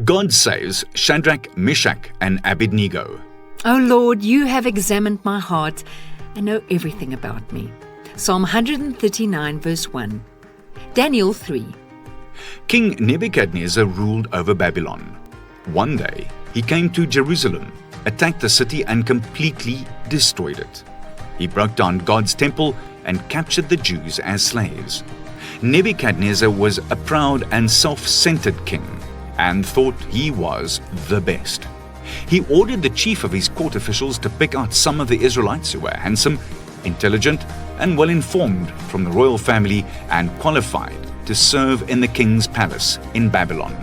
God saves Sadrach, Meshach, and Abednego. O Lord, you have examined my heart and know everything about me. Psalm 139 verse 1. Daniel 3. King Nebuchadnezzar ruled over Babylon. One day, he came to Jerusalem, attacked the city, and completely destroyed it. He broke down God's temple and captured the Jews as slaves. Nebuchadnezzar was a proud and self-centered king and thought he was the best. He ordered the chief of his court officials to pick out some of the Israelites who were handsome, intelligent, and well-informed from the royal family and qualified to serve in the king's palace in Babylon.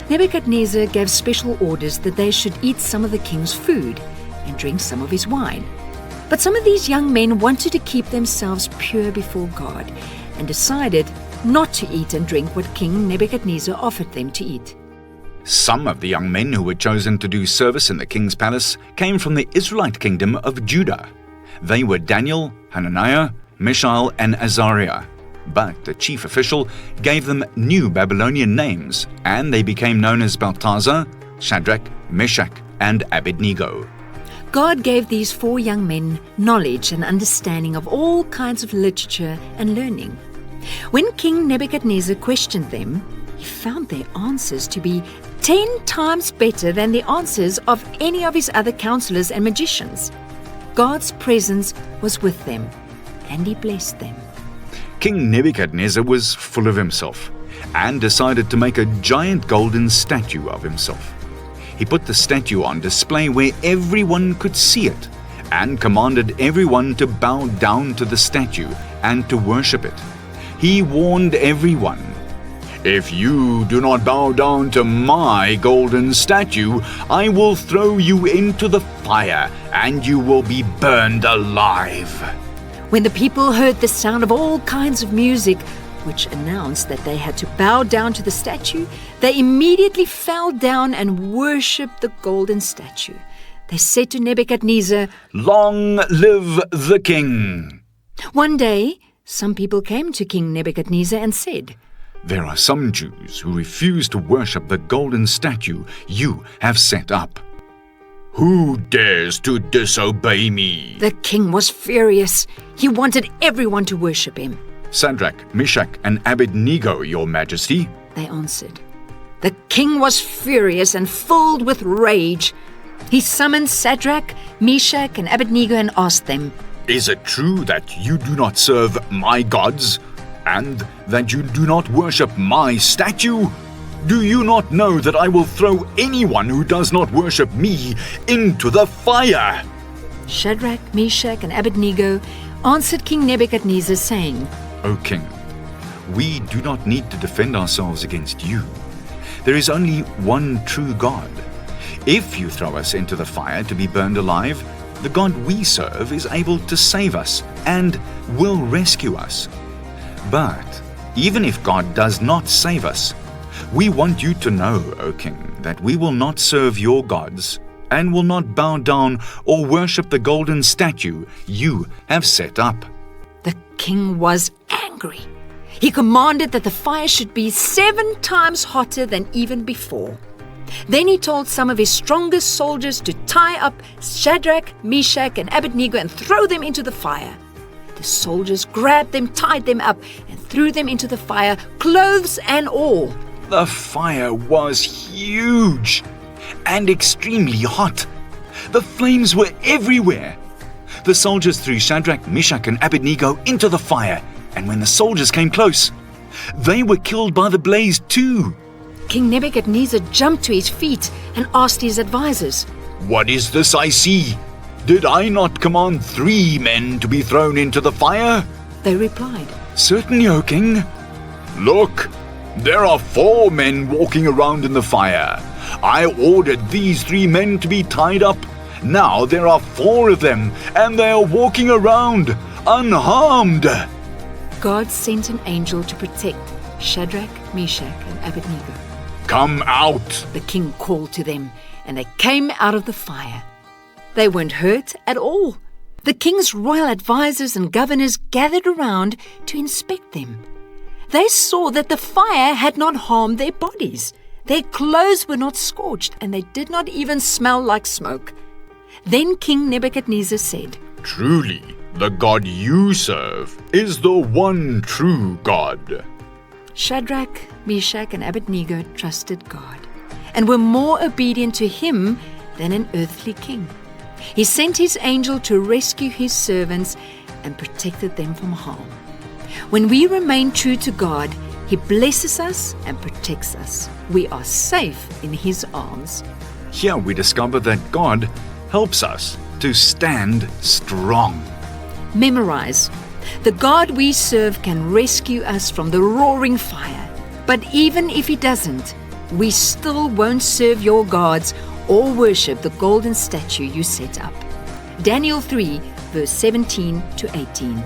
Nebuchadnezzar gave special orders that they should eat some of the king's food and drink some of his wine. But some of these young men wanted to keep themselves pure before God and decided not to eat and drink what King Nebuchadnezzar offered them to eat. Some of the young men who were chosen to do service in the king's palace came from the Israelite kingdom of Judah. They were Daniel, Hananiah, Mishael, and Azariah. But the chief official gave them new Babylonian names, and they became known as Belteshazzar, Sadrach, Meshach, and Abednego. God gave these 4 young men knowledge and understanding of all kinds of literature and learning. When King Nebuchadnezzar questioned them, he found their answers to be 10 times better than the answers of any of his other counselors and magicians. God's presence was with them, and he blessed them. King Nebuchadnezzar was full of himself and decided to make a giant golden statue of himself. He put the statue on display where everyone could see it and commanded everyone to bow down to the statue and to worship it. He warned everyone, "If you do not bow down to my golden statue, I will throw you into the fire and you will be burned alive." When the people heard the sound of all kinds of music, which announced that they had to bow down to the statue, they immediately fell down and worshipped the golden statue. They said to Nebuchadnezzar, "Long live the king!" One day, some people came to King Nebuchadnezzar and said, "There are some Jews who refuse to worship the golden statue you have set up. Who dares to disobey me?" The king was furious. He wanted everyone to worship him. "Sadrach, Meshach, and Abednego, your majesty," they answered. The king was furious and filled with rage. He summoned Sadrach, Meshach, and Abednego and asked them, "Is it true that you do not serve my gods, and that you do not worship my statue? Do you not know that I will throw anyone who does not worship me into the fire?" Sadrach, Meshach, and Abednego answered King Nebuchadnezzar, saying, "O king, we do not need to defend ourselves against you. There is only one true God. If you throw us into the fire to be burned alive, the God we serve is able to save us and will rescue us. But even if God does not save us, we want you to know, O king, that we will not serve your gods and will not bow down or worship the golden statue you have set up." The king was angry. He commanded that the fire should be 7 times hotter than even before. Then he told some of his strongest soldiers to tie up Sadrach, Meshach, and Abednego and throw them into the fire. The soldiers grabbed them, tied them up, and threw them into the fire, clothes and all. The fire was huge and extremely hot. The flames were everywhere. The soldiers threw Sadrach, Meshach, and Abednego into the fire, and when the soldiers came close, they were killed by the blaze too. King Nebuchadnezzar jumped to his feet and asked his advisors, "What is this I see? Did I not command 3 men to be thrown into the fire?" They replied, "Certainly, O king." "Look, there are 4 men walking around in the fire. I ordered these 3 men to be tied up. Now there are 4 of them, and they are walking around unharmed." God sent an angel to protect Sadrach, Meshach, and Abednego. "Come out," the king called to them, and they came out of the fire. They weren't hurt at all. The king's royal advisors and governors gathered around to inspect them. They saw that the fire had not harmed their bodies. Their clothes were not scorched, and they did not even smell like smoke. Then King Nebuchadnezzar said, Truly, the God you serve is the one true God. Sadrach, Meshach, and Abednego trusted God and were more obedient to him than an earthly king. He sent his angel to rescue his servants and protected them from harm. When we remain true to God, he blesses us and protects us. We are safe in his arms. Here we discover that God helps us to stand strong. Memorize. The God we serve can rescue us from the roaring fire. But even if he doesn't, we still won't serve your gods or worship the golden statue you set up. Daniel 3, verse 17 to 18.